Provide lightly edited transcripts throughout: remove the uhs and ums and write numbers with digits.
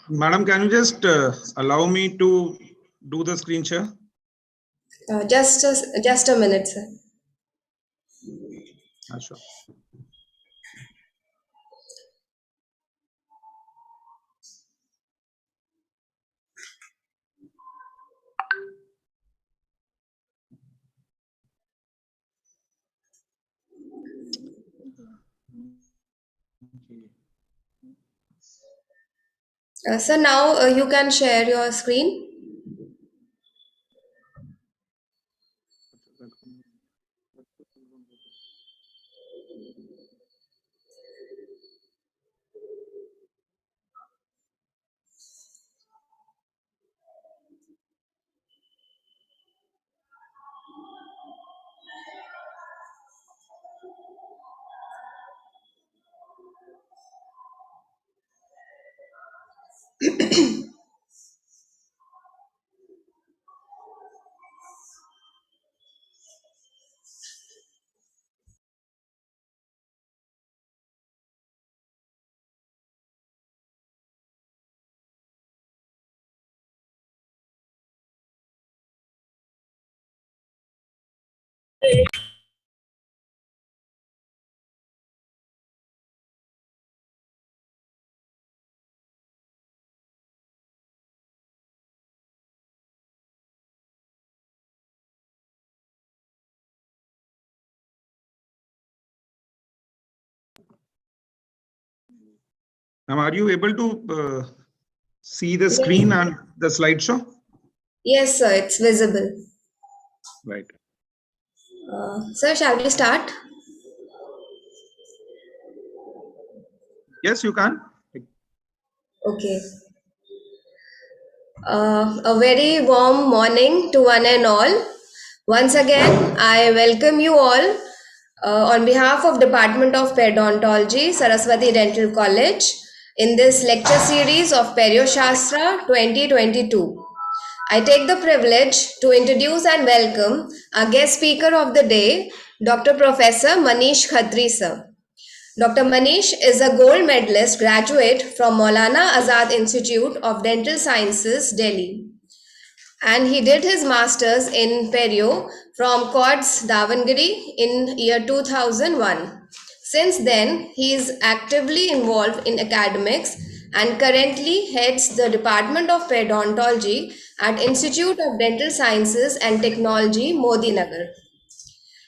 Madam, can you just allow me to do the screen share? Just a minute, sir. Sure. Sir, now you can share your screen. Now, are you able to see the screen and the slideshow? Yes, sir, it's visible. Right. Sir, shall we start? Yes, you can. Okay. A very warm morning to one and all. Once again, I welcome you all on behalf of Department of Periodontology, Saraswati Dental College, in this lecture series of Perioshastra 2022. I take the privilege to introduce and welcome our guest speaker of the day, Dr. Professor Manish Khatri sir. Dr. Manish is a gold medalist graduate from Maulana Azad Institute of Dental Sciences, Delhi. And he did his masters in Perio from CODS Davangere in year 2001. Since then, he is actively involved in academics and currently heads the Department of Periodontology at Institute of Dental Sciences and Technology, Modinagar.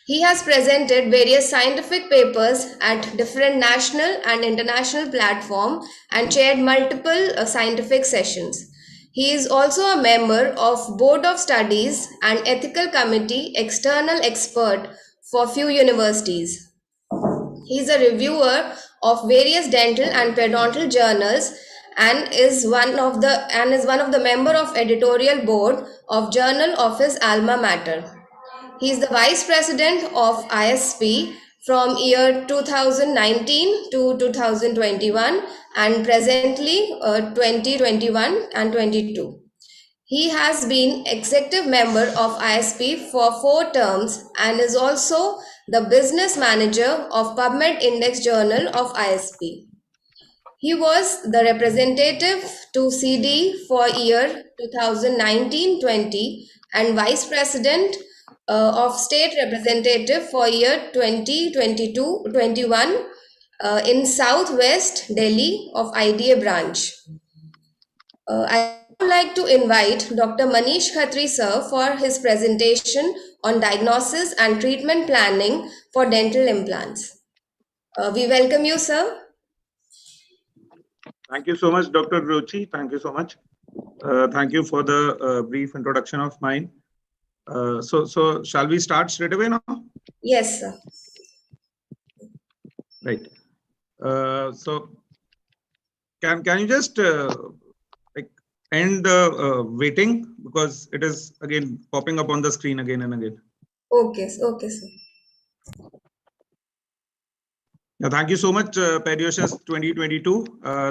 He has presented various scientific papers at different national and international platforms and chaired multiple scientific sessions. He is also a member of Board of Studies and Ethical Committee external expert for few universities. He is a reviewer of various dental and periodontal journals and is one of the member of editorial board of journal of his alma mater. He is the Vice President of ISP from year 2019 to 2021 and presently 2021 and 22. He has been executive member of ISP for 4 terms and is also the business manager of PubMed Index Journal of ISP. He was the representative to CD for year 2019-20 and vice president of state representative for year 2022-21 in Southwest Delhi of IDA branch. I would like to invite Dr. Manish Khatri sir for his presentation on diagnosis and treatment planning for dental implants. We welcome you, sir. Thank you so much, Dr. Ruchi. Thank you so much. Thank you for the brief introduction of mine. So shall we start straight away now? Yes, sir. Right. So can you just end the waiting, because it is again popping up on the screen again and again. Okay, okay, sir. Thank you so much, Perioshas 2022.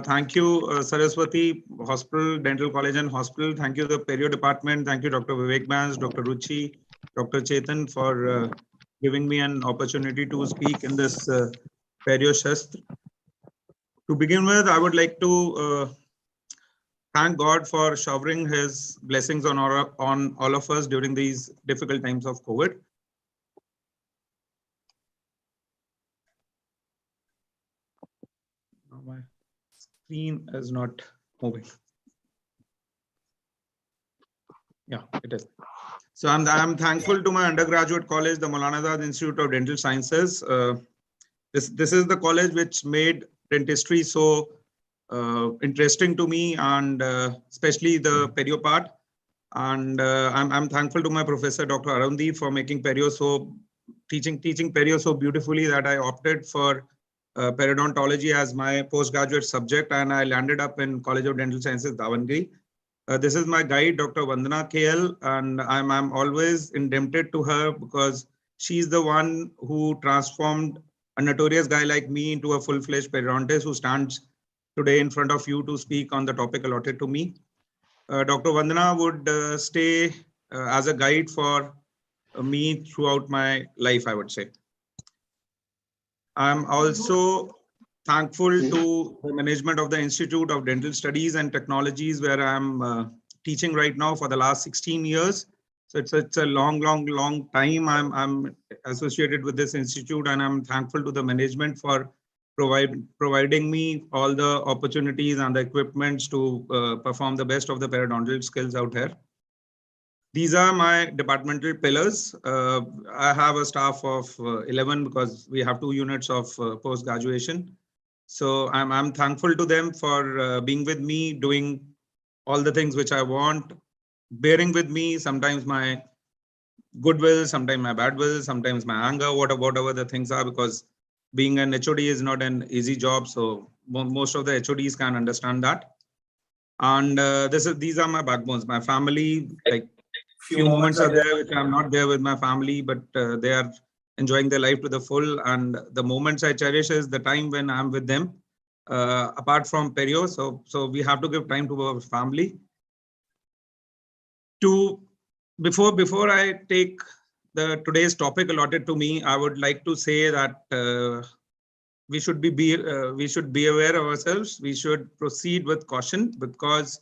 Thank you, Saraswati Hospital, Dental College and Hospital. Thank you, the Perio Department. Thank you, Dr. Vivek Bans, Dr. Ruchi, Dr. Chetan, for giving me an opportunity to speak in this Perioshastra. To begin with, I would like to thank God for showering His blessings on all of us during these difficult times of COVID. My screen is not moving. Yeah, it is. So I'm thankful to my undergraduate college, the Maulana Azad Institute of Dental Sciences. This is the college which made dentistry so interesting to me, and especially the perio part. And I'm thankful to my professor, Dr. Arundhi, for making perio teaching perio so beautifully that I opted for periodontology as my postgraduate subject, and I landed up in College of Dental Sciences, Davangere. This is my guide, Dr. Vandana KL, and I'm always indebted to her because she's the one who transformed a notorious guy like me into a full-fledged periodontist who stands today in front of you to speak on the topic allotted to me. Dr. Vandana would stay as a guide for me throughout my life, I would say. I'm also thankful to the management of the Institute of Dental Studies and Technologies, where I'm teaching right now for the last 16 years. So it's a long time I'm associated with this institute, and I'm thankful to the management for providing me all the opportunities and the equipments to perform the best of the periodontal skills out here. These are my departmental pillars. I have a staff of 11 because we have 2 units of post-graduation. So I'm thankful to them for being with me, doing all the things which I want, bearing with me, sometimes my goodwill, sometimes my bad will, sometimes my anger, whatever the things are, because being an HOD is not an easy job. So most of the HODs can understand that. And these are my backbones, my family. Like few moments are there which I'm not there with my family, but they are enjoying their life to the full. And the moments I cherish is the time when I'm with them, apart from perio. So we have to give time to our family. Before I take today's topic allotted to me, I would like to say that we should be aware of ourselves. We should proceed with caution, because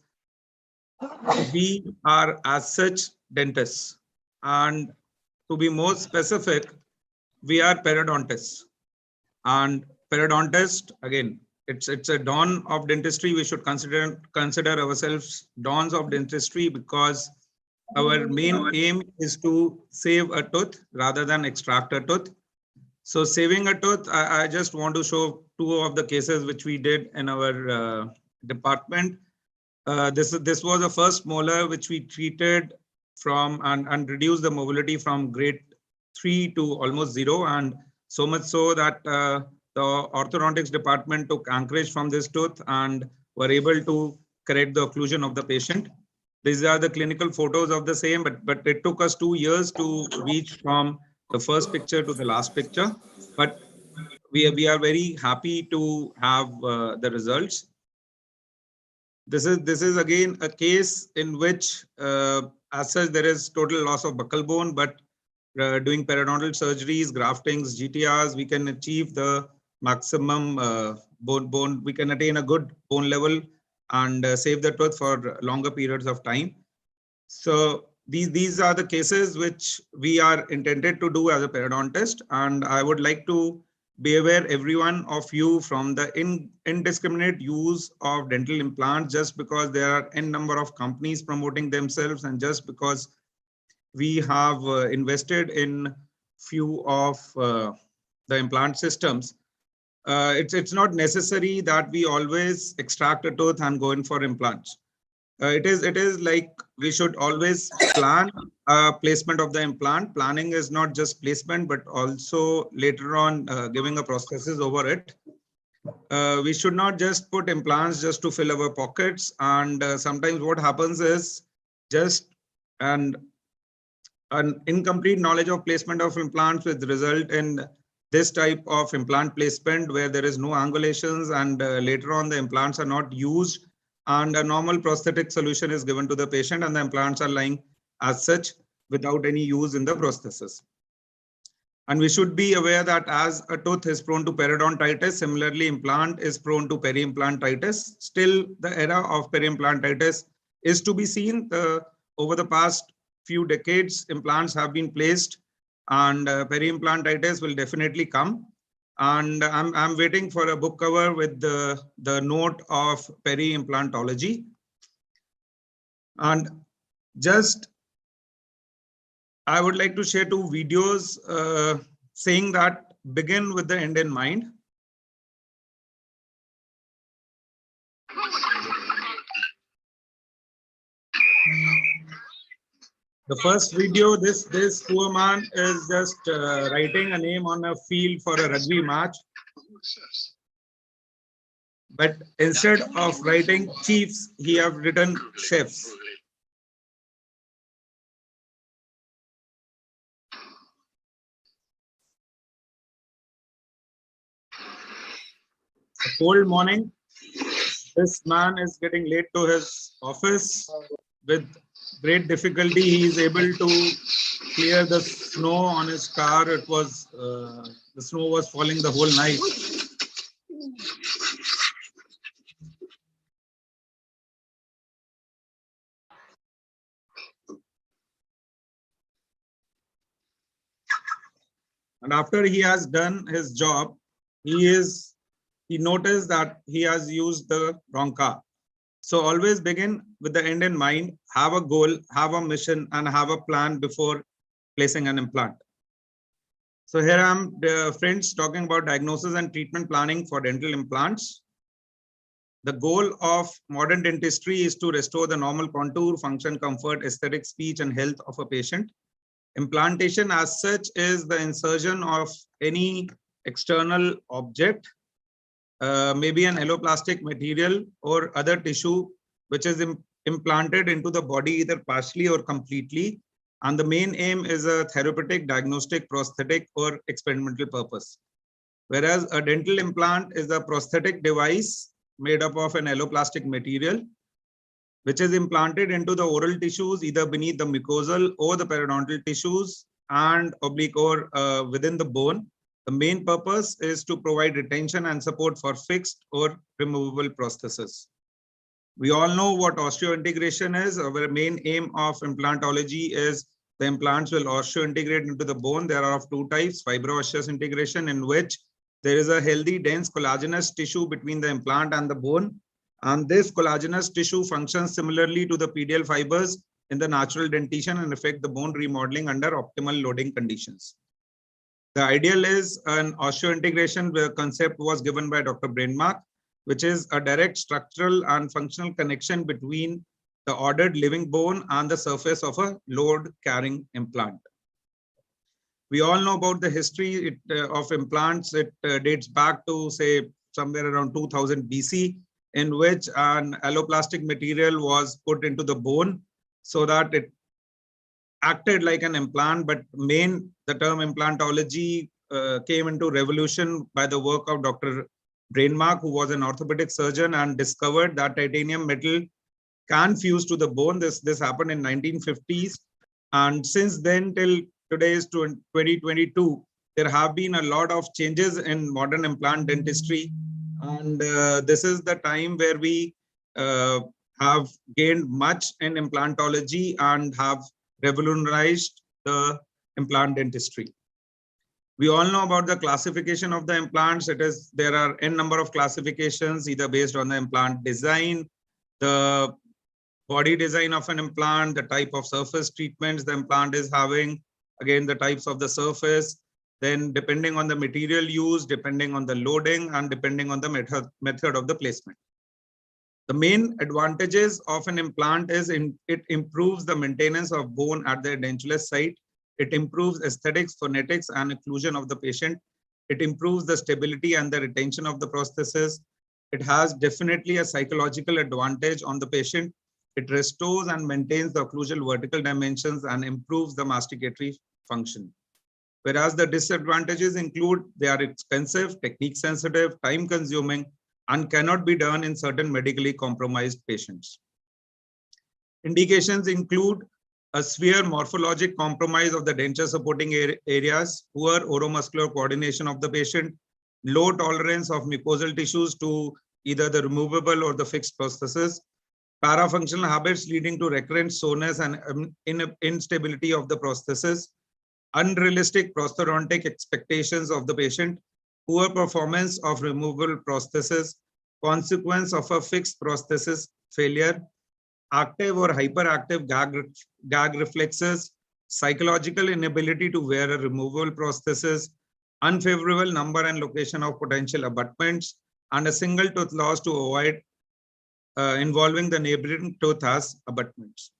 we are as such dentists, and to be more specific, we are periodontists. And periodontist, again, it's a dawn of dentistry. We should consider ourselves dawns of dentistry, because our main aim is to save a tooth rather than extract a tooth. So saving a tooth, I just want to show 2 of the cases which we did in our department. This was the first molar which we treated from and reduced the mobility from grade 3 to almost 0, and so much so that the orthodontics department took anchorage from this tooth and were able to correct the occlusion of the patient. These are the clinical photos of the same, but it took us 2 years to reach from the first picture to the last picture. But we are very happy to have the results. This is again a case in which, as such, there is total loss of buccal bone, but doing periodontal surgeries, graftings, GTRs, we can achieve the maximum bone. We can attain a good bone level and save the tooth for longer periods of time. So these are the cases which we are intended to do as a periodontist, and I would like to be aware everyone of you from the indiscriminate use of dental implants, just because there are n number of companies promoting themselves, and just because we have invested in few of the implant systems. It's not necessary that we always extract a tooth and go in for implants. It is like we should always plan placement of the implant. Planning is not just placement, but also later on giving a prosthesis over it. We should not just put implants just to fill our pockets. And sometimes what happens is just an incomplete knowledge of placement of implants, which result in this type of implant placement where there is no angulations, and later on the implants are not used, and a normal prosthetic solution is given to the patient, and the implants are lying as such without any use in the prosthesis. And we should be aware that as a tooth is prone to periodontitis, similarly implant is prone to peri-implantitis. Still, the era of peri-implantitis is to be seen. Over the past few decades, implants have been placed, and peri-implantitis will definitely come. And I'm waiting for a book cover with the note of peri-implantology. And just I would like to share two videos saying that begin with the end in mind. The first video, this poor man is just writing a name on a field for a rugby match. But instead of writing chiefs, he have written chefs. A cold morning, this man is getting late to his office. With great difficulty, he is able to clear the snow on his car. It was the snow was falling the whole night. And after he has done his job, he noticed that he has used the wrong car. So always begin with the end in mind, have a goal, have a mission, and have a plan before placing an implant. So here I am, friends, talking about diagnosis and treatment planning for dental implants. The goal of modern dentistry is to restore the normal contour, function, comfort, aesthetic, speech, and health of a patient. Implantation as such is the insertion of any external object, maybe an alloplastic material or other tissue, which is implanted into the body either partially or completely. And the main aim is a therapeutic, diagnostic, prosthetic, or experimental purpose. Whereas a dental implant is a prosthetic device made up of an alloplastic material, which is implanted into the oral tissues, either beneath the mucosal or the periodontal tissues and oblique or within the bone. The main purpose is to provide retention and support for fixed or removable prostheses. We all know what osseointegration is. Our main aim of implantology is the implants will osseointegrate into the bone. There are of two types: fibro-osseous integration, in which there is a healthy, dense collagenous tissue between the implant and the bone. And this collagenous tissue functions similarly to the PDL fibers in the natural dentition and affect the bone remodeling under optimal loading conditions. The ideal is an osseointegration where concept was given by Dr. Brainmark, which is a direct structural and functional connection between the ordered living bone and the surface of a load-carrying implant. We all know about the history of implants. It dates back to, say, somewhere around 2000 BC, in which an alloplastic material was put into the bone so that it acted like an implant. But the term implantology came into revolution by the work of Dr. Brainmark, who was an orthopedic surgeon and discovered that titanium metal can fuse to the bone. This happened in 1950s, and since then till today is 2022, there have been a lot of changes in modern implant dentistry, and this is the time where we have gained much in implantology and have revolutionized the implant dentistry. We all know about the classification of the implants. There are n number of classifications, either based on the implant design, the body design of an implant, the type of surface treatments the implant is having, again the types of the surface, then depending on the material used, depending on the loading, and depending on the method of the placement. The main advantages of an implant is it improves the maintenance of bone at the edentulous site. It improves aesthetics, phonetics, and occlusion of the patient. It improves the stability and the retention of the prosthesis. It has definitely a psychological advantage on the patient. It restores and maintains the occlusal vertical dimensions and improves the masticatory function. Whereas the disadvantages include they are expensive, technique sensitive, time consuming, and cannot be done in certain medically compromised patients. Indications include a severe morphologic compromise of the denture supporting areas, poor oromuscular coordination of the patient, low tolerance of mucosal tissues to either the removable or the fixed prosthesis, parafunctional habits leading to recurrent soreness and instability of the prosthesis, unrealistic prosthodontic expectations of the patient, poor performance of removable prosthesis, consequence of a fixed prosthesis failure, active or hyperactive gag reflexes, psychological inability to wear a removable prosthesis, unfavorable number and location of potential abutments, and a single tooth loss to avoid involving the neighboring tooth as abutments.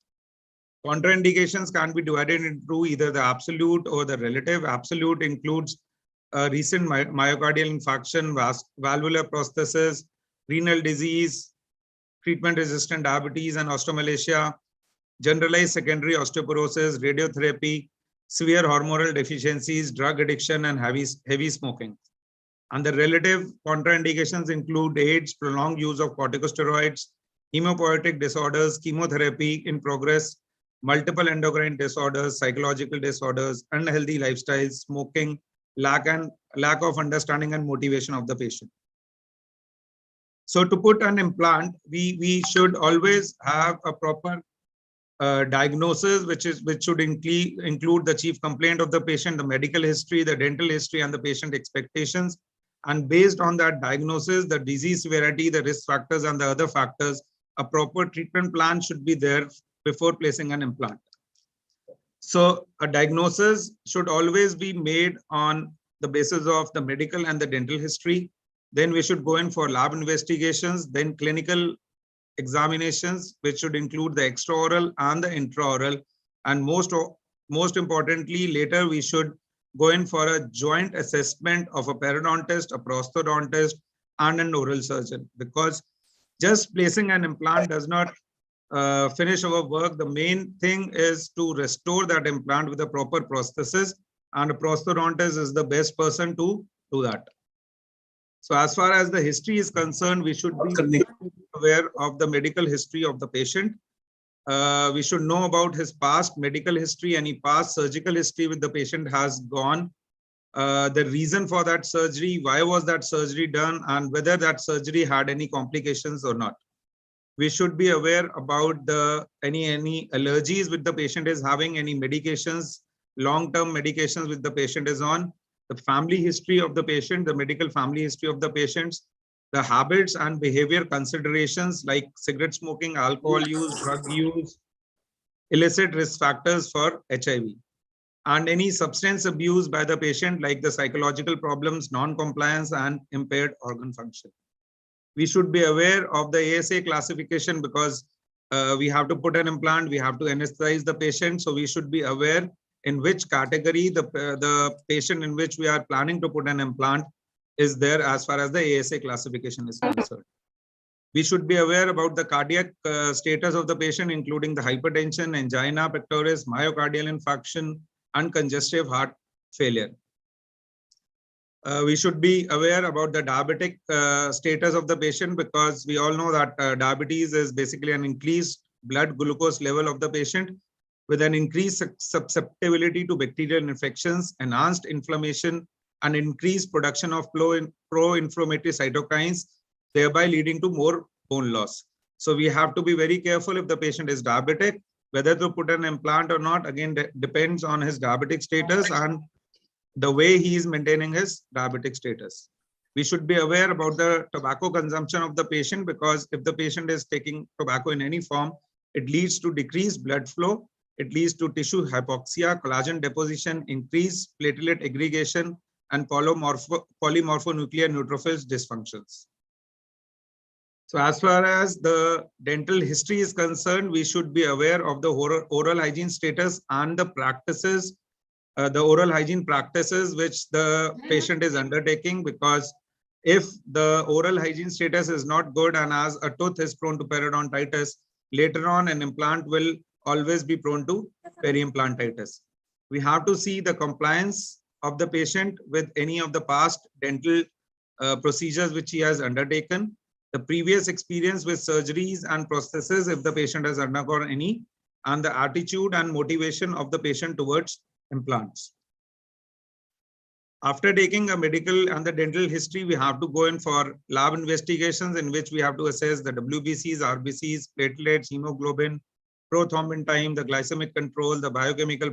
Contraindications can be divided into either the absolute or the relative. Absolute includes recent myocardial infarction, valvular prosthesis, renal disease, treatment-resistant diabetes and osteomalacia, generalized secondary osteoporosis, radiotherapy, severe hormonal deficiencies, drug addiction, and heavy smoking. And the relative contraindications include AIDS, prolonged use of corticosteroids, hemopoietic disorders, chemotherapy in progress, multiple endocrine disorders, psychological disorders, unhealthy lifestyles, smoking, lack of understanding and motivation of the patient. So to put an implant, we should always have a proper diagnosis, which should include the chief complaint of the patient, the medical history, the dental history, and the patient expectations. And based on that diagnosis, the disease severity, the risk factors, and the other factors, a proper treatment plan should be there before placing an implant. So a diagnosis should always be made on the basis of the medical and the dental history. Then we should go in for lab investigations, then clinical examinations, which should include the extraoral and the intraoral. And most importantly, later we should go in for a joint assessment of a periodontist, a prosthodontist, and an oral surgeon, because just placing an implant does not finish our work. The main thing is to restore that implant with a proper prosthesis, and a prosthodontist is the best person to do that. So as far as the history is concerned, we should be aware of the medical history of the patient. We should know about his past medical history, any past surgical history with the patient has gone, the reason for that surgery, why was that surgery done, and whether that surgery had any complications or not. We should be aware about the any allergies with the patient is having, any medications, long-term medications with the patient is on, the family history of the patient, the medical family history of the patients, the habits and behavior considerations like cigarette smoking, alcohol use, drug use, illicit risk factors for HIV, and any substance abuse by the patient like the psychological problems, non-compliance, and impaired organ function. We should be aware of the ASA classification because we have to put an implant, we have to anesthetize the patient. So we should be aware in which category the patient in which we are planning to put an implant is there as far as the ASA classification is concerned. We should be aware about the cardiac status of the patient, including the hypertension, angina pectoris, myocardial infarction, and congestive heart failure. We should be aware about the diabetic status of the patient, because we all know that diabetes is basically an increased blood glucose level of the patient with an increased susceptibility to bacterial infections, enhanced inflammation, and increased production of pro-inflammatory cytokines, thereby leading to more bone loss. So we have to be very careful if the patient is diabetic, whether to put an implant or not, again, depends on his diabetic status and the way he is maintaining his diabetic status. We should be aware about the tobacco consumption of the patient, because if the patient is taking tobacco in any form, it leads to decreased blood flow, it leads to tissue hypoxia, collagen deposition, increased platelet aggregation, and polymorphonuclear neutrophils dysfunctions. So as far as the dental history is concerned, we should be aware of the oral hygiene status and the practices, the oral hygiene practices which the patient is undertaking, because if the oral hygiene status is not good and as a tooth is prone to periodontitis, later on an implant will always be prone to periimplantitis. We have to see the compliance of the patient with any of the past dental procedures which he has undertaken, the previous experience with surgeries and prostheses if the patient has undergone any, and the attitude and motivation of the patient towards implants. After taking a medical and the dental history, we have to go in for lab investigations in which we have to assess the WBCs, RBCs, platelets, hemoglobin, prothrombin time, the glycemic control, the biochemical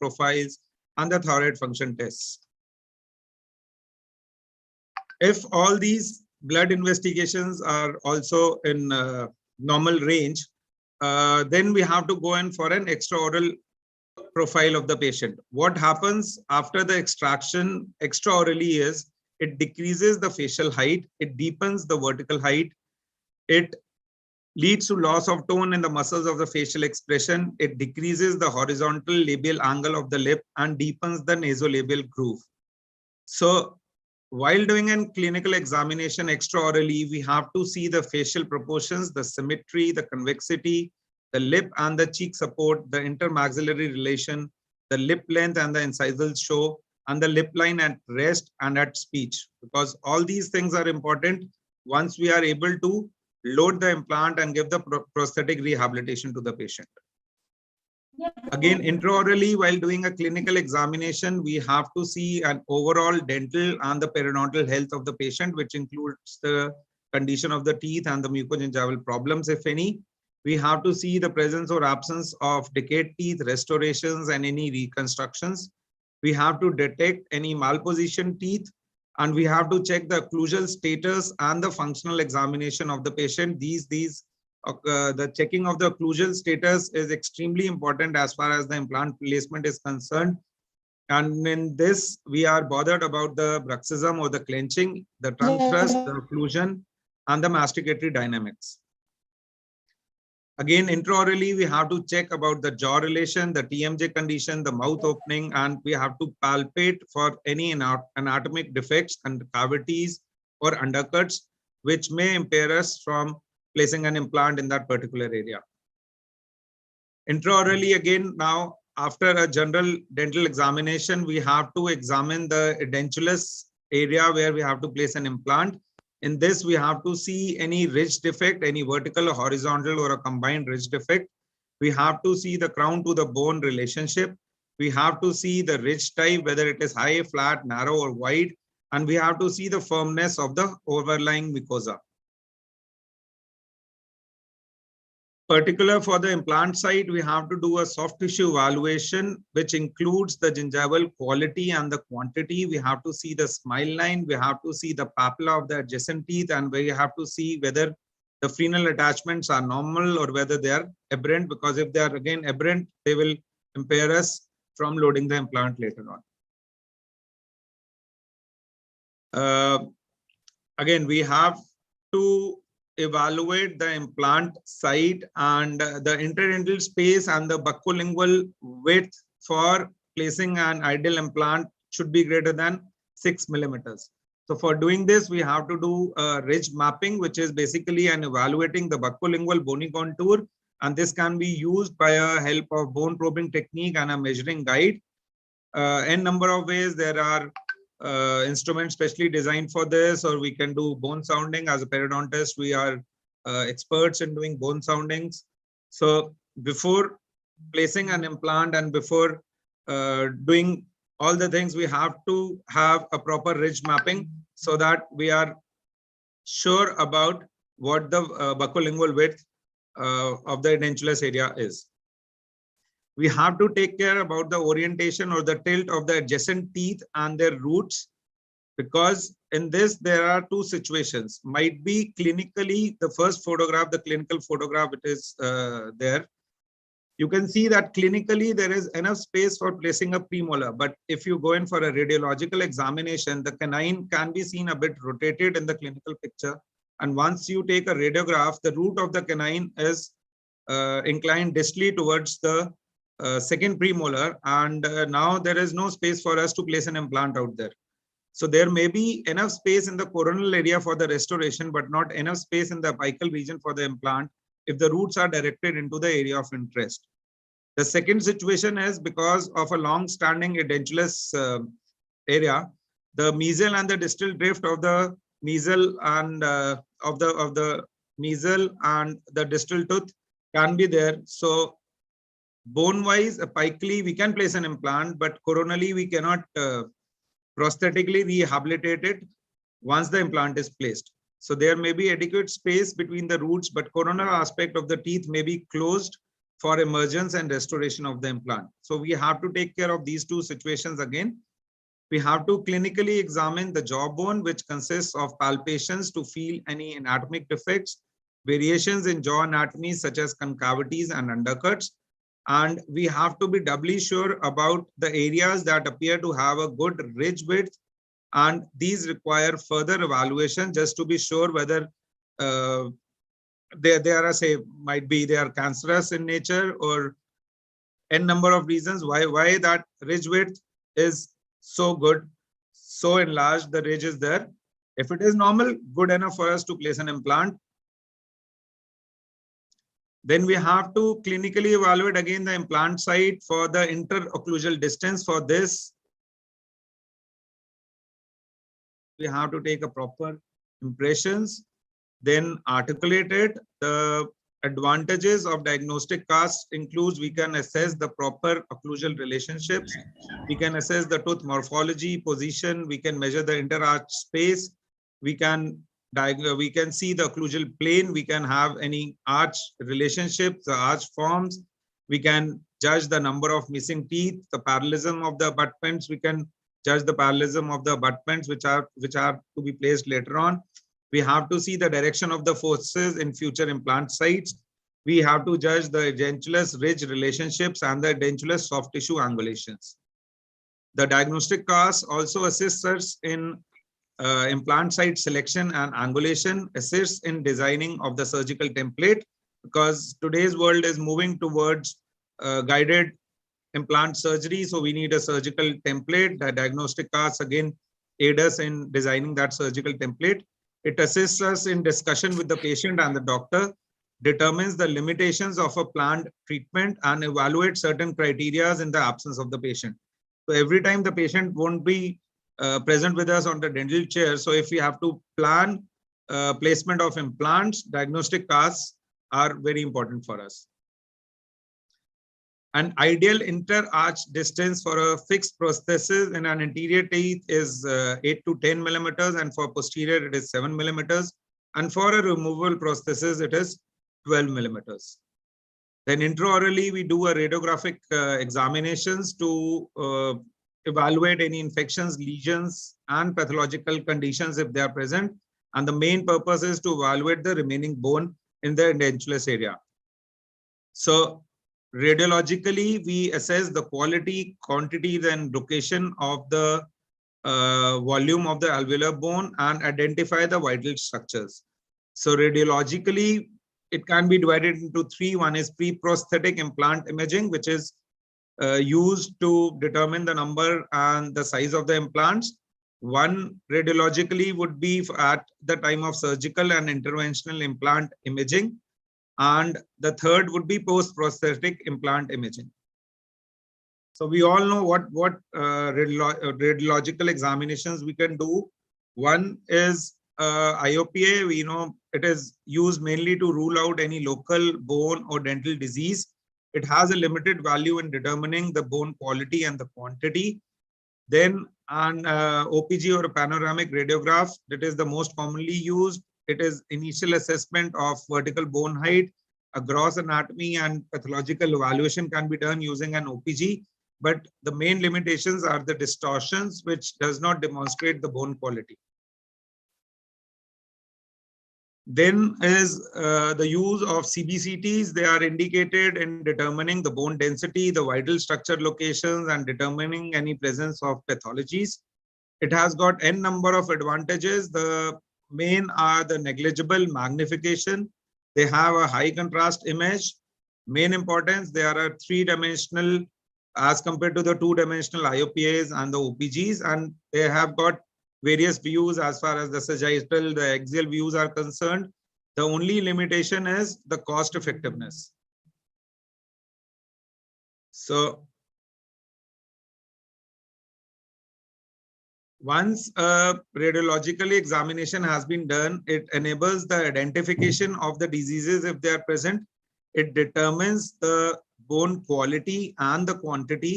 profiles, and the thyroid function tests. If all these blood investigations are also in normal range, then we have to go in for an extraoral profile of the patient. What happens after the extraction extraorally is it decreases the facial height, it deepens the vertical height, it leads to loss of tone in the muscles of the facial expression, it decreases the horizontal labial angle of the lip and deepens the nasolabial groove. So while doing a clinical examination extraorally, we have to see the facial proportions, the symmetry, the convexity, the lip and the cheek support, the intermaxillary relation, the lip length and the incisal show, and the lip line at rest and at speech. Because all these things are important once we are able to load the implant and give the prosthetic rehabilitation to the patient. Again, intraorally, while doing a clinical examination, we have to see an overall dental and the periodontal health of the patient, which includes the condition of the teeth and the mucogingival problems, if any. We have to see the presence or absence of decayed teeth, restorations, and any reconstructions. We have to detect any malpositioned teeth, and we have to check the occlusal status and the functional examination of the patient. The checking of the occlusal status is extremely important as far as the implant placement is concerned. And in this, we are bothered about the bruxism or the clenching, the tongue thrust, the occlusion, and the masticatory dynamics. Again, intraorally, we have to check about the jaw relation, the TMJ condition, the mouth opening, and we have to palpate for any anatomic defects and cavities or undercuts, which may impair us from placing an implant in that particular area. Intraorally, again, now after a general dental examination, we have to examine the edentulous area where we have to place an implant. In this, we have to see any ridge defect, any vertical or horizontal or a combined ridge defect. We have to see the crown to the bone relationship. We have to see the ridge type, whether it is high, flat, narrow, or wide. And we have to see the firmness of the overlying mucosa. Particular for the implant site, we have to do a soft tissue evaluation, which includes the gingival quality and the quantity. We have to see the smile line. We have to see the papilla of the adjacent teeth, and we have to see whether the frenal attachments are normal or whether they are aberrant, because if they are again aberrant, they will impair us from loading the implant later on. Again, we have to evaluate the implant site and the interdental space and the buccolingual width for placing an ideal implant should be greater than 6 millimeters. So for doing this, we have to do a ridge mapping, which is basically an evaluating the buccolingual bony contour, and this can be used by a help of bone probing technique and a measuring guide. N number of ways there are instruments specially designed for this, or we can do bone sounding. As a periodontist, we are experts in doing bone soundings. So before placing an implant and before doing all the things, we have to have a proper ridge mapping so that we are sure about what the buccolingual width of the edentulous area is. We have to take care about the orientation or the tilt of the adjacent teeth and their roots, because in this there are two situations. Might be clinically, the first photograph, the clinical photograph, it is there. You can see that clinically there is enough space for placing a premolar, but if you go in for a radiological examination, the canine can be seen a bit rotated in the clinical picture. And once you take a radiograph, the root of the canine is inclined distally towards the second premolar, and now there is no space for us to place an implant out there. So there may be enough space in the coronal area for the restoration, but not enough space in the apical region for the implant if the roots are directed into the area of interest. The second situation is because of a long-standing edentulous area, the mesial and the distal drift of the mesial and of the mesial and the distal tooth can be there. So bone wise, apically, we can place an implant, but coronally, we cannot prosthetically rehabilitate it once the implant is placed. So there may be adequate space between the roots, but coronal aspect of the teeth may be closed for emergence and restoration of the implant. So we have to take care of these two situations again. We have to clinically examine the jawbone, which consists of palpations to feel any anatomic defects, variations in jaw anatomy such as concavities and undercuts. And we have to be doubly sure about the areas that appear to have a good ridge width, and these require further evaluation just to be sure whether they are, say, might be they are cancerous in nature, or n number of reasons why that ridge width is so good, so enlarged the ridge is there. If it is normal, good enough for us to place an implant. Then we have to clinically evaluate again the implant site for the interocclusal distance. For this, we have to take a proper impressions, then articulate it. The advantages of diagnostic cast includes we can assess the proper occlusal relationships, we can assess the tooth morphology, position, we can measure the interarch space, we can see the occlusal plane, we can have any arch relationships, the arch forms, we can judge the number of missing teeth, the parallelism of the abutments, we can judge the parallelism of the abutments which are to be placed later on. We have to see the direction of the forces in future implant sites. We have to judge the edentulous ridge relationships and the edentulous soft tissue angulations. The diagnostic cast also assists us in implant site selection and angulation, assists in designing of the surgical template, because today's world is moving towards guided implant surgery. So we need a surgical template. The diagnostic casts again aid us in designing that surgical template. It assists us in discussion with the patient and the doctor, determines the limitations of a planned treatment, and evaluates certain criteria in the absence of the patient. So every time the patient won't be present with us on the dental chair. So if we have to plan placement of implants, diagnostic casts are very important for us. An ideal interarch distance for a fixed prosthesis in an anterior teeth is 8 to 10 millimeters, and for posterior it is 7 millimeters, and for a removable prosthesis it is 12 millimeters. Then intraorally we do a radiographic examinations to evaluate any infections, lesions, and pathological conditions if they are present, and the main purpose is to evaluate the remaining bone in the edentulous area. So radiologically, we assess the quality, quantity, and location of the volume of the alveolar bone and identify the vital structures. So radiologically, it can be divided into three. One is pre-prosthetic implant imaging, which is used to determine the number and the size of the implants. One radiologically would be at the time of surgical and interventional implant imaging. And the third would be post-prosthetic implant imaging. So we all know what radiological examinations we can do. One is IOPA. We know it is used mainly to rule out any local bone or dental disease. It has a limited value in determining the bone quality and the quantity. Then an OPG or a panoramic radiograph, that is the most commonly used. It is initial assessment of vertical bone height, a gross anatomy and pathological evaluation can be done using an OPG, but the main limitations are the distortions, which does not demonstrate the bone quality. Then is the use of CBCTs. They are indicated in determining the bone density, the vital structure locations, and determining any presence of pathologies. It has got n number of advantages. The main are the negligible magnification. They have a high contrast image. Main importance, they are a three-dimensional as compared to the two-dimensional IOPAs and the OPGs, and they have got various views as far as the sagittal, the axial views are concerned. The only limitation is the cost effectiveness. So once a radiological examination has been done, it enables the identification of the diseases if they are present. It determines the bone quality and the quantity.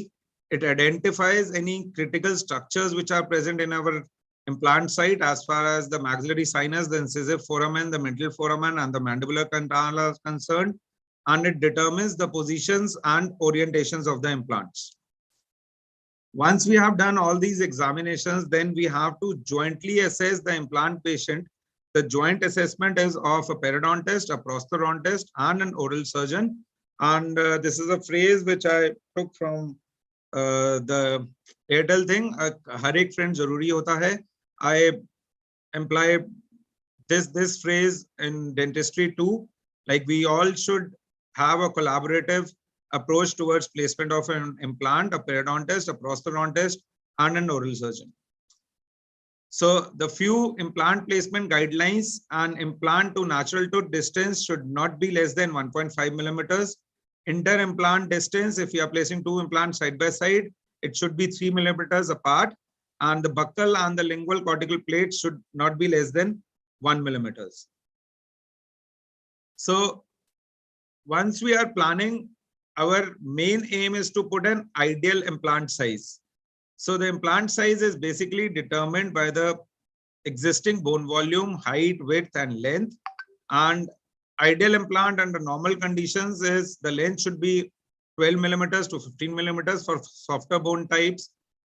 It identifies any critical structures which are present in our implant site as far as the maxillary sinus, the incisive foramen, the middle foramen, and the mandibular canal are concerned, and it determines the positions and orientations of the implants. Once we have done all these examinations, then we have to jointly assess the implant patient. The joint assessment is of a periodontist, a prosthodontist, and an oral surgeon. And this is a phrase which I took from the Airtel thing. Har ek friend zaruri hota hai. I imply this phrase in dentistry too. Like we all should have a collaborative approach towards placement of an implant, a periodontist, a prosthodontist, and an oral surgeon. So the few implant placement guidelines: and implant to natural tooth distance should not be less than 1.5 millimeters. Inter-implant distance, if you are placing two implants side by side, it should be 3 millimeters apart. And the buccal and the lingual cortical plates should not be less than 1 millimeters. So once we are planning, our main aim is to put an ideal implant size. So the implant size is basically determined by the existing bone volume, height, width, and length. And ideal implant under normal conditions is the length should be 12 millimeters to 15 millimeters for softer bone types,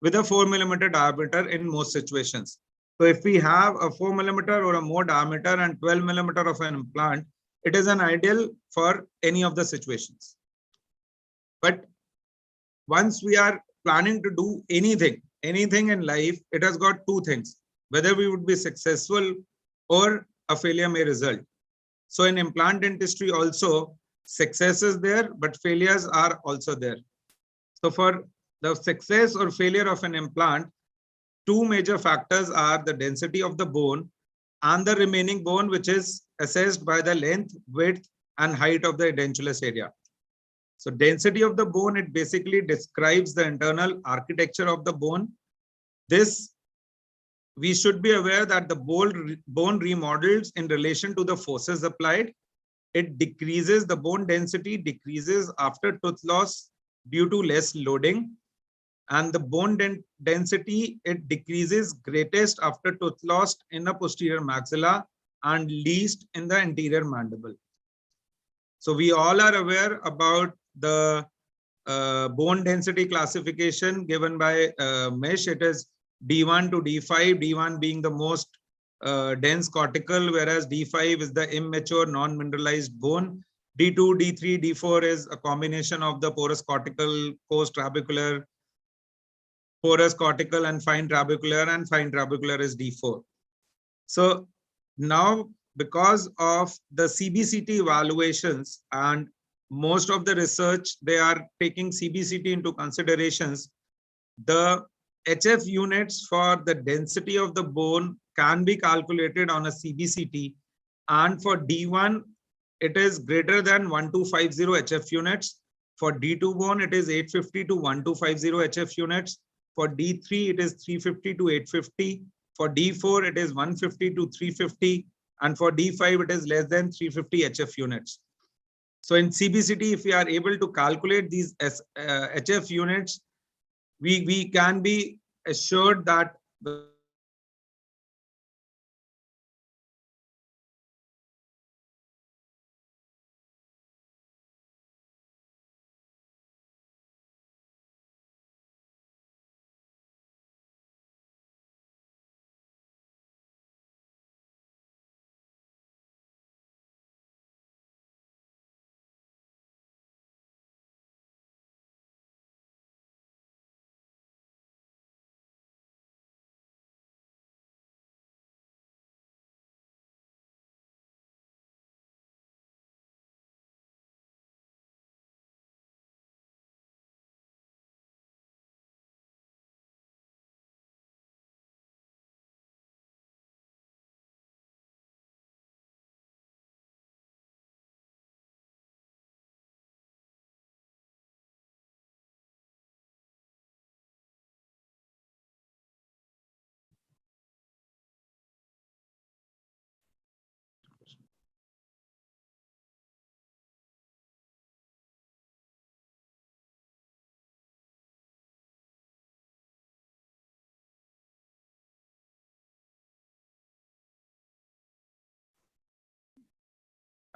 with a 4 millimeter diameter in most situations. So if we have a 4 millimeter or a more diameter and 12 millimeter of an implant, it is an ideal for any of the situations. But once we are planning to do anything in life, it has got two things: whether we would be successful or a failure may result. So in implant dentistry also, success is there, but failures are also there. So for the success or failure of an implant, two major factors are the density of the bone and the remaining bone, which is assessed by the length, width, and height of the edentulous area. So density of the bone, it basically describes the internal architecture of the bone. This, we should be aware that the bone remodels in relation to the forces applied. It decreases, the bone density decreases after tooth loss due to less loading. And the bone density, it decreases greatest after tooth loss in the posterior maxilla and least in the anterior mandible. So we all are aware about the bone density classification given by Mesh. It is D1 to D5, D1 being the most dense cortical, whereas D5 is the immature non-mineralized bone. D2, D3, D4 is a combination of the porous cortical, coarse trabecular, porous cortical, and fine trabecular is D4. So now, because of the CBCT evaluations and most of the research, they are taking CBCT into considerations, the HF units for the density of the bone can be calculated on a CBCT, and for D1 it is greater than 1250 HF units. For D2 bone it is 850 to 1250 HF units. For D3 it is 350 to 850. For D4 it is 150 to 350, and for D5 it is less than 350 HF units. So in CBCT, if we are able to calculate these HF units, we can be assured that the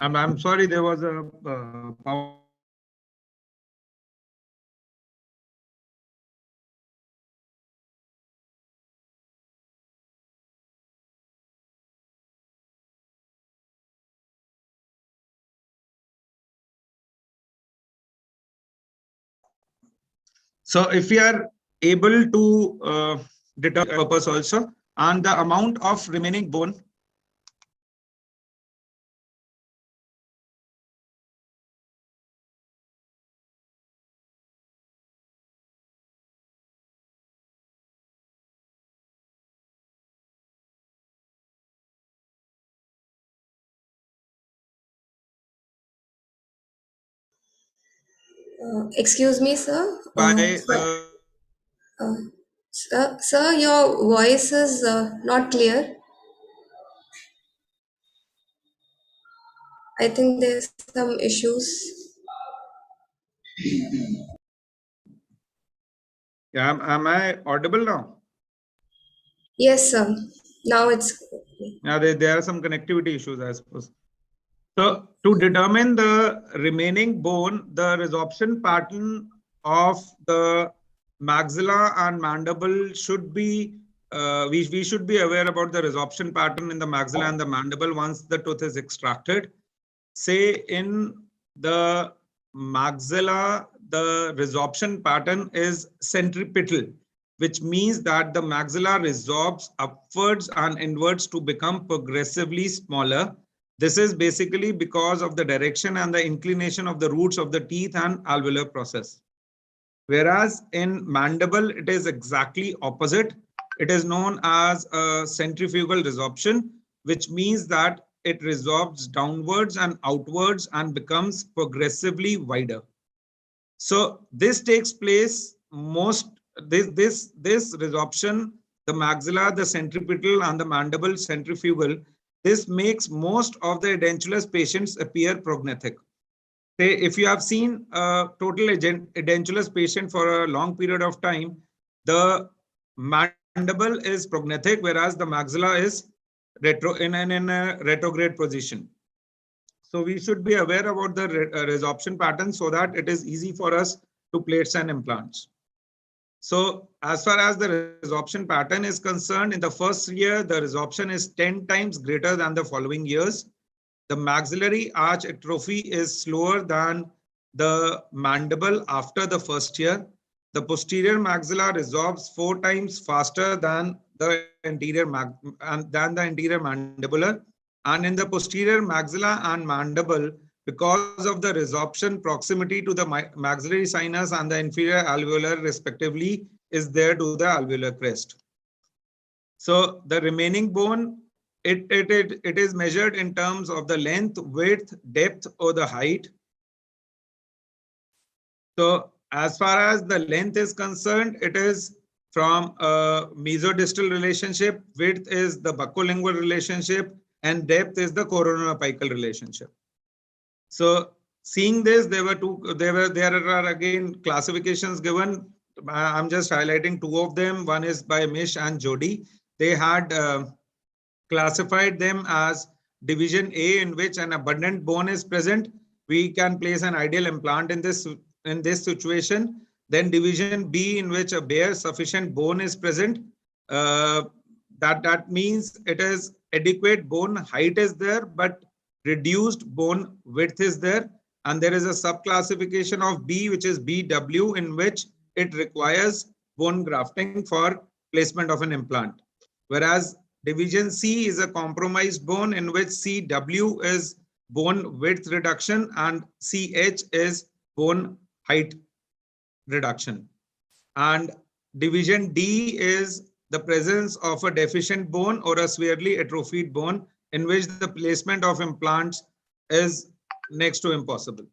I'm sorry, there was a power. So if we are able to determine purpose also and the amount of remaining bone. Excuse me, sir. By Sir, your voice is not clear. I think there's some issues. yeah, am I audible now? Yes, sir. Now it's Yeah, there are some connectivity issues, I suppose. So to determine the remaining bone, the resorption pattern of the maxilla and mandible should be, we should be aware about the resorption pattern in the maxilla and the mandible once the tooth is extracted. Say in the maxilla, the resorption pattern is centripetal, which means that the maxilla resorbs upwards and inwards to become progressively smaller. This is basically because of the direction and the inclination of the roots of the teeth and alveolar process. Whereas in mandible, it is exactly opposite. It is known as a centrifugal resorption, which means that it resorbs downwards and outwards and becomes progressively wider. So this takes place this resorption, the maxilla, the centripetal, and the mandible centrifugal. This makes most of the edentulous patients appear prognathic. Say if you have seen a total edentulous patient for a long period of time, the mandible is prognathic, whereas the maxilla is in a retrograde position. So we should be aware about the resorption pattern so that it is easy for us to place an implants. So as far as the resorption pattern is concerned, in the first year, the resorption is 10 times greater than the following years. The maxillary arch atrophy is slower than the mandible after the first year. The posterior maxilla resorbs 4 times faster than the anterior mandibular. And in the posterior maxilla and mandible, because of the resorption, proximity to the maxillary sinus and the inferior alveolar respectively is there to the alveolar crest. So the remaining bone, it is measured in terms of the length, width, depth, or the height. So as far as the length is concerned, it is from a mesodistal relationship, width is the buccolingual relationship, and depth is the coronarapical relationship. So seeing this, there are again classifications given. I'm just highlighting 2 of them. One is by Mish and Jody. They had classified them as division A, in which an abundant bone is present. We can place an ideal implant in this situation. Then division B, in which a bare sufficient bone is present. That means it is adequate bone height is there, but reduced bone width is there. And there is a subclassification of B, which is BW, in which it requires bone grafting for placement of an implant. Whereas division C is a compromised bone, in which CW is bone width reduction and CH is bone height reduction. And division D is the presence of a deficient bone or a severely atrophied bone, in which the placement of implants is next to impossible.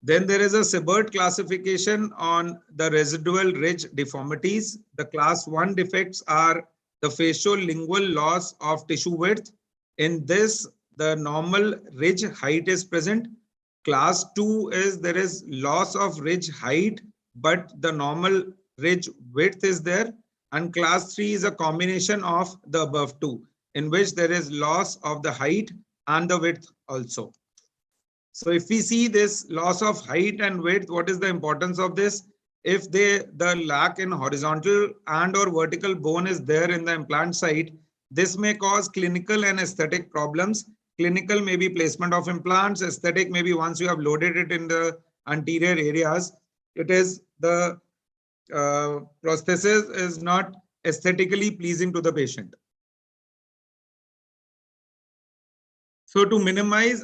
Then there is a Siebert classification on the residual ridge deformities. The class 1 defects are the facial-lingual loss of tissue width. In this, the normal ridge height is present. Class 2 is there is loss of ridge height, but the normal ridge width is there. And class 3 is a combination of the above 2, in which there is loss of the height, and the width also. So if we see this loss of height and width, what is the importance of this? If the lack in horizontal and or vertical bone is there in the implant site, this may cause clinical and aesthetic problems. Clinical may be placement of implants. Aesthetic may be once you have loaded it in the anterior areas, it is the prosthesis is not aesthetically pleasing to the patient. So to minimize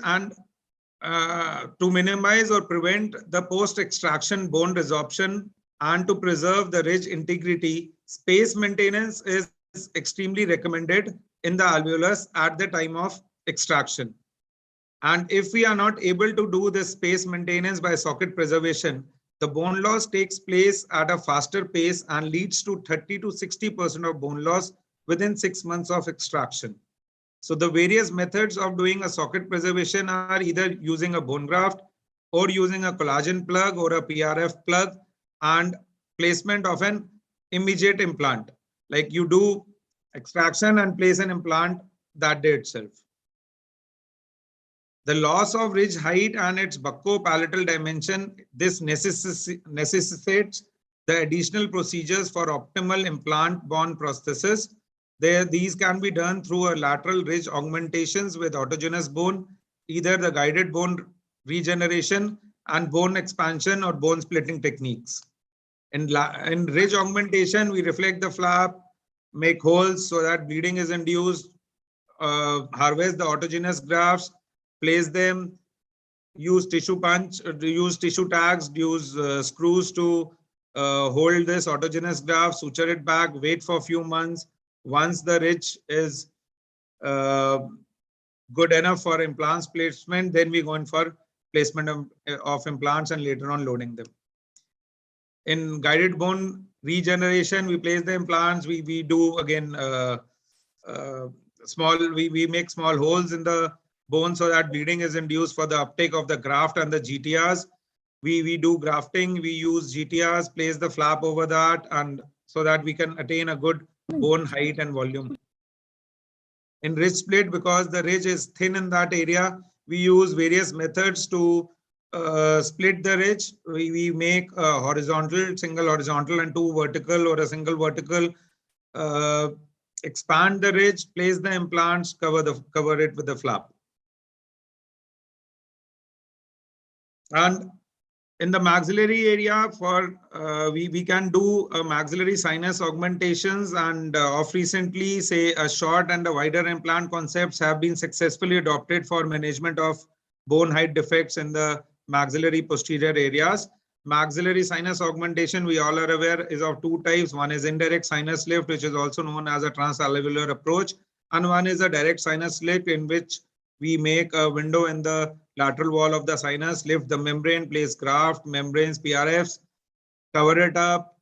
or prevent the post-extraction bone resorption and to preserve the ridge integrity, space maintenance is extremely recommended in the alveolus at the time of extraction. And if we are not able to do this space maintenance by socket preservation, the bone loss takes place at a faster pace and leads to 30 to 60% of bone loss within 6 months of extraction. So the various methods of doing a socket preservation are either using a bone graft or using a collagen plug or a PRF plug and placement of an immediate implant. Like you do extraction and place an implant that day itself. The loss of ridge height and its bucco-palatal dimension, this necessitates the additional procedures for optimal implant-borne prosthesis. These can be done through a lateral ridge augmentations with autogenous bone, either the guided bone regeneration and bone expansion or bone splitting techniques. In ridge augmentation, we reflect the flap, make holes so that bleeding is induced, harvest the autogenous grafts, place them, use tissue punch, use tissue tags, use screws to hold this autogenous graft, suture it back, wait for a few months. Once the ridge is good enough for implants placement, then we go in for placement of implants and later on loading them. In guided bone regeneration, we place the implants. We do again we make small holes in the bone so that bleeding is induced for the uptake of the graft and the GTRs. We do grafting. We use GTRs, place the flap over that, and so that we can attain a good bone height and volume. In ridge split, because the ridge is thin in that area, we use various methods to split the ridge. We make a horizontal, single horizontal and two vertical or a single vertical, expand the ridge, place the implants, cover it with the flap. And in the maxillary area, for we can do a maxillary sinus augmentations, and of recently, say a short and a wider implant concepts have been successfully adopted for management of bone height defects in the maxillary posterior areas. Maxillary sinus augmentation, we all are aware, is of two types. One is indirect sinus lift, which is also known as a transalveolar approach, and one is a direct sinus lift, in which we make a window in the lateral wall of the sinus, lift the membrane, place graft, membranes, PRFs, cover it up.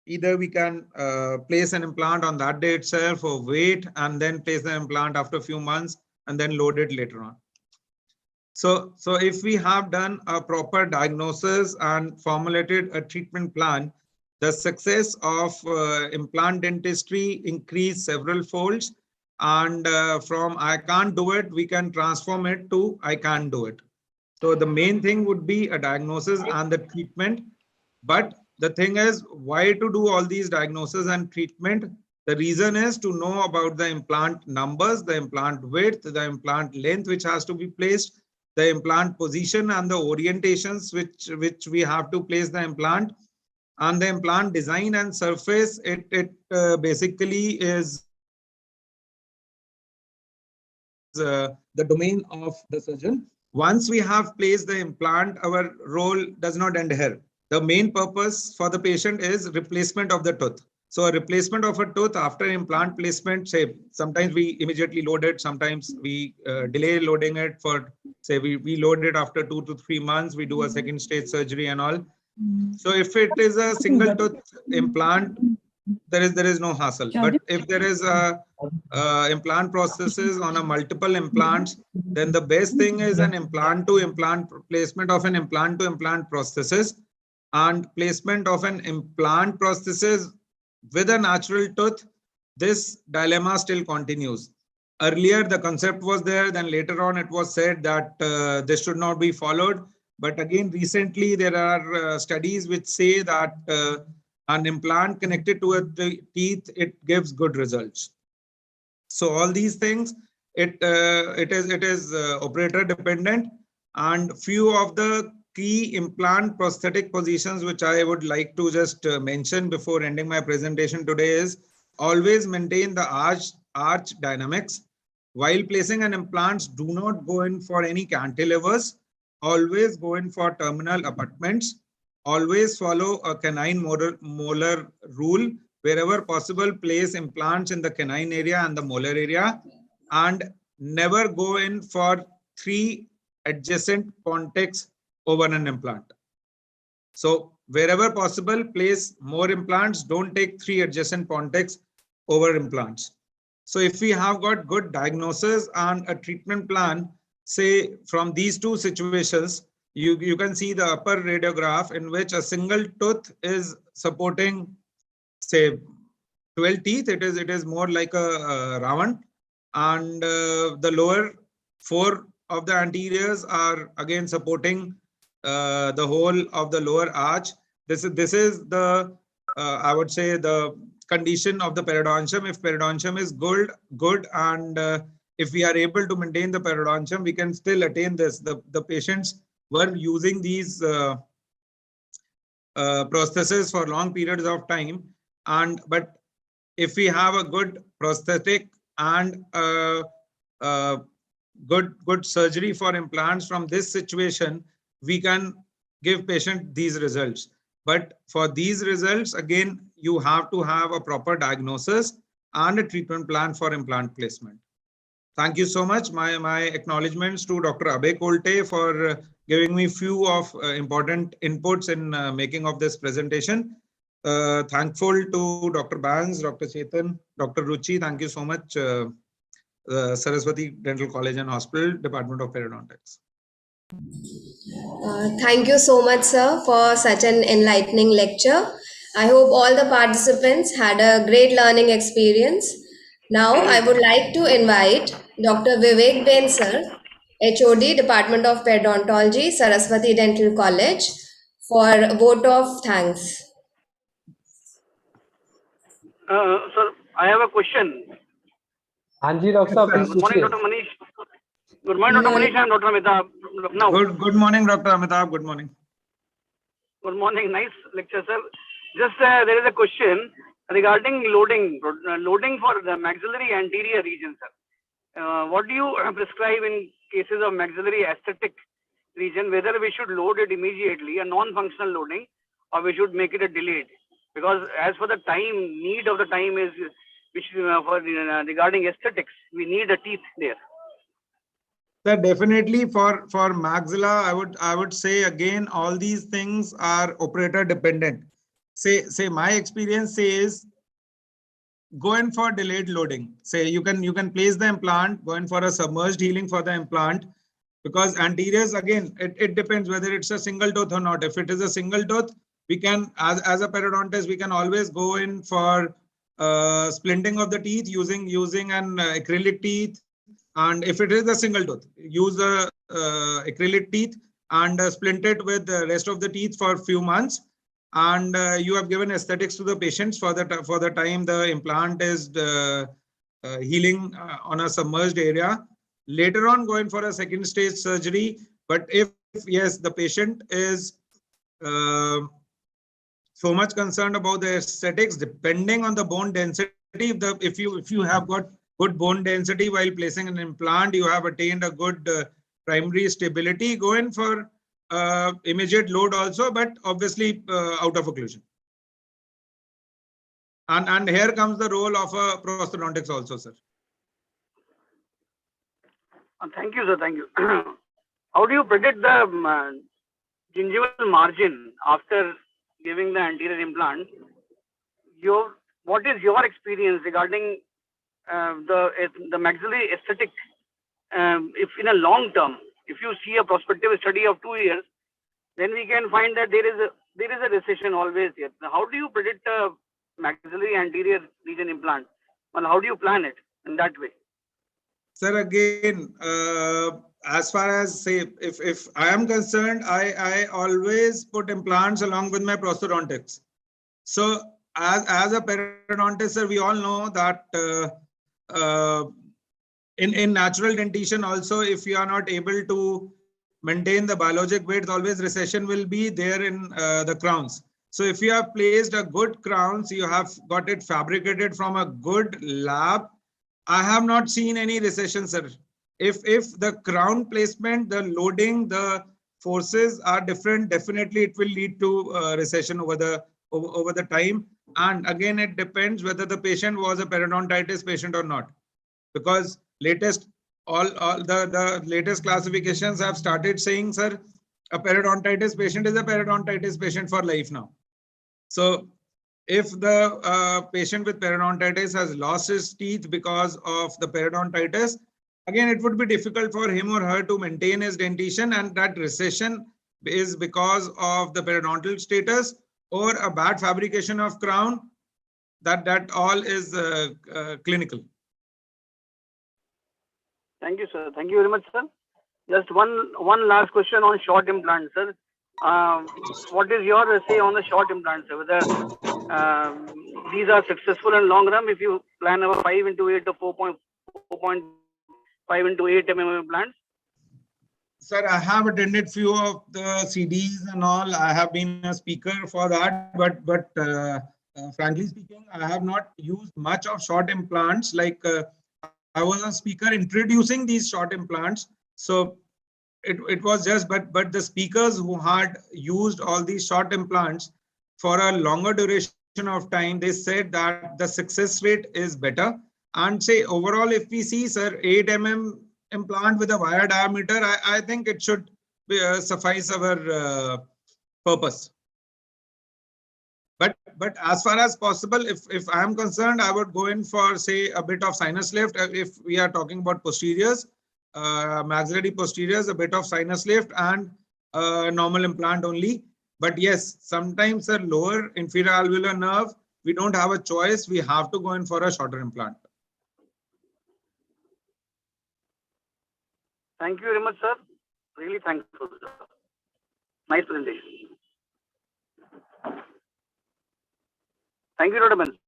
Either we can place an implant on that day itself or wait and then place the implant after a few months and then load it later on. So if we have done a proper diagnosis and formulated a treatment plan, the success of implant dentistry increase several folds. And from I can't do it, we can transform it to I can do it. So the main thing would be a diagnosis and the treatment. But the thing is, why to do all these diagnosis and treatment? The reason is to know about the implant numbers, the implant width, the implant length, which has to be placed, the implant position and the orientations which we have to place the implant, and the implant design and surface. It basically is the domain of the surgeon. Once we have placed the implant, our role does not end here. The main purpose for the patient is replacement of the tooth. So a replacement of a tooth after implant placement, say sometimes we immediately load it, sometimes we delay loading it for, say we load it after 2 to 3 months, we do a second stage surgery and all. So if it is a single tooth implant, there is no hassle. But if there is a implant prosthesis on a multiple implants, then the best thing is an implant to implant placement of an implant to implant prosthesis, and placement of an implant prosthesis with a natural tooth. This dilemma still continues. earlier the concept was there, then later on it was said that this should not be followed. But again, recently there are studies which say that an implant connected to the teeth, it gives good results. So all these things, it is operator dependent, and few of the key implant prosthetic positions which I would like to just mention before ending my presentation today is always maintain the arch dynamics. While placing an implants, do not go in for any cantilevers. Always go in for terminal abutments. Always follow a canine molar rule. Wherever possible, place implants in the canine area and the molar area, and never go in for 3 adjacent contacts over an implant. So wherever possible, place more implants. Don't take 3 adjacent contacts over implants. So if we have got good diagnosis and a treatment plan, say from these two situations, you can see the upper radiograph in which a single tooth is supporting, say, 12 teeth. It is more like a round, and the lower 4 of the anteriors are again supporting the whole of the lower arch. This is the I would say the condition of the periodontium. If periodontium is good, and if we are able to maintain the periodontium, we can still attain this. The patients were using these prostheses for long periods of time, but if we have a good prosthetic and good surgery for implants from this situation, we can give patient these results. But for these results, again, you have to have a proper diagnosis and a treatment plan for implant placement. Thank you so much. My acknowledgements to Dr. Abhay Kolte for giving me few of important inputs in making of this presentation. Thankful to Dr. Banz, Dr. Chetan, Dr. Ruchi. Thank you so much. Saraswati Dental College and Hospital, Department of Periodontics. Thank you so much, sir, for such an enlightening lecture. I hope all the participants had a great learning experience. Now, I would like to invite Dr. Vivek Ben, sir, HOD, Department of Periodontology, Saraswati Dental College, for a vote of thanks. Sir, I have a question. Anji, Doctor, please. Good morning, Dr. Manish. Good morning, Dr. Manish. I am Dr. Amitabh. Lucknow. Good morning, Dr. Amitabh. Good morning. Good morning. Nice lecture, sir. Just there is a question regarding loading for the maxillary anterior region, sir. What do you prescribe in cases of maxillary aesthetic region? Whether we should load it immediately, a non-functional loading, or we should make it a delayed? Because as for the time, need of the time is which for regarding aesthetics, we need a teeth there. Sir, definitely for maxilla, I would say again, all these things are operator dependent. Say my experience says go in for delayed loading. Say you can place the implant, go in for a submerged healing for the implant, because anteriors, again, it depends whether it's a single tooth or not. If it is a single tooth, we can, as a periodontist, we can always go in for splinting of the teeth using an acrylic teeth. And if it is a single tooth, use the acrylic teeth and splint it with the rest of the teeth for a few months. And you have given aesthetics to the patients for the time the implant is healing on a submerged area. Later on, go in for a second stage surgery. But if yes, the patient is so much concerned about the aesthetics, depending on the bone density, if you have got good bone density while placing an implant, you have attained a good primary stability, go in for immediate load also, but obviously out of occlusion. And here comes the role of a prosthodontics also, sir. Thank you, sir. Thank you. How do you predict the gingival margin after giving the anterior implant? What is your experience regarding the maxillary aesthetic? If in a long term, if you see a prospective study of 2 years, then we can find that there is a recession always here. Now, how do you predict a maxillary anterior region implant? Well, how do you plan it in that way? Sir, again, as far as say, if I am concerned, I always put implants along with my prosthodontics. So as a periodontist, sir, we all know that in natural dentition also, if you are not able to maintain the biologic width, always recession will be there in the crowns. So if you have placed a good crowns, you have got it fabricated from a good lab, I have not seen any recession, sir. If the crown placement, the loading, the forces are different, definitely it will lead to recession over the time. And again, it depends whether the patient was a periodontitis patient or not, because latest all the latest classifications have started saying, sir, a periodontitis patient is a periodontitis patient for life now. So if the patient with periodontitis has lost his teeth because of the periodontitis, again, it would be difficult for him or her to maintain his dentition, and that recession is because of the periodontal status or a bad fabrication of crown. That all is clinical. Thank you, sir. Thank you very much, sir. Just one last question on short implants, sir. What is your say on the short implants, sir? Whether these are successful in long run if you plan a 5x8 or 4.5x8 implants? Sir, I have attended few of the CDs and all. I have been a speaker for that, but frankly speaking, I have not used much of short implants. Like I was a speaker introducing these short implants, so it was just but the speakers who had used all these short implants for a longer duration of time, they said that the success rate is better. And say overall, if we see, sir, 8 mm implant with a wire diameter, I think it should be, suffice our purpose. But as far as possible, if I am concerned, I would go in for, say, a bit of sinus lift. If we are talking about posteriors, maxillary posteriors, a bit of sinus lift and normal implant only. But yes, sometimes a lower inferior alveolar nerve, we don't have a choice. We have to go in for a shorter implant. Thank you very much, sir. Really thankful, sir. Nice presentation. Thank you, Dr. Ben.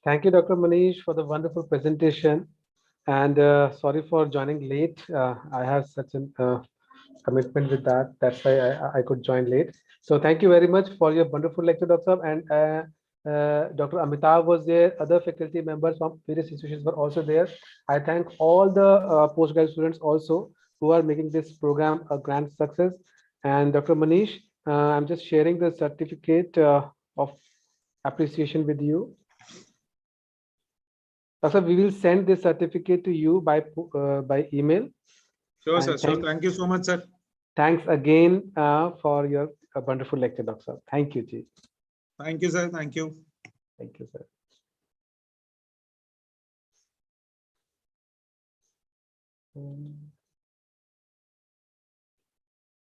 Thank you, Dr. Manish, for the wonderful presentation. And sorry for joining late. I have such a commitment with that. That's why I could join late. So thank you very much for your wonderful lecture, Dr. And Dr. Amitabh was there. Other faculty members from various institutions were also there. I thank all the postgraduate students also who are making this program a grand success. And Dr. Manish, I'm just sharing the certificate of appreciation with you. Doctor, we will send this certificate to you by email. Sure, sir. So thank you so much, sir. Thanks again for your wonderful lecture, Doctor. Thank you, Ji. Thank you, sir. Thank you. Thank you, sir.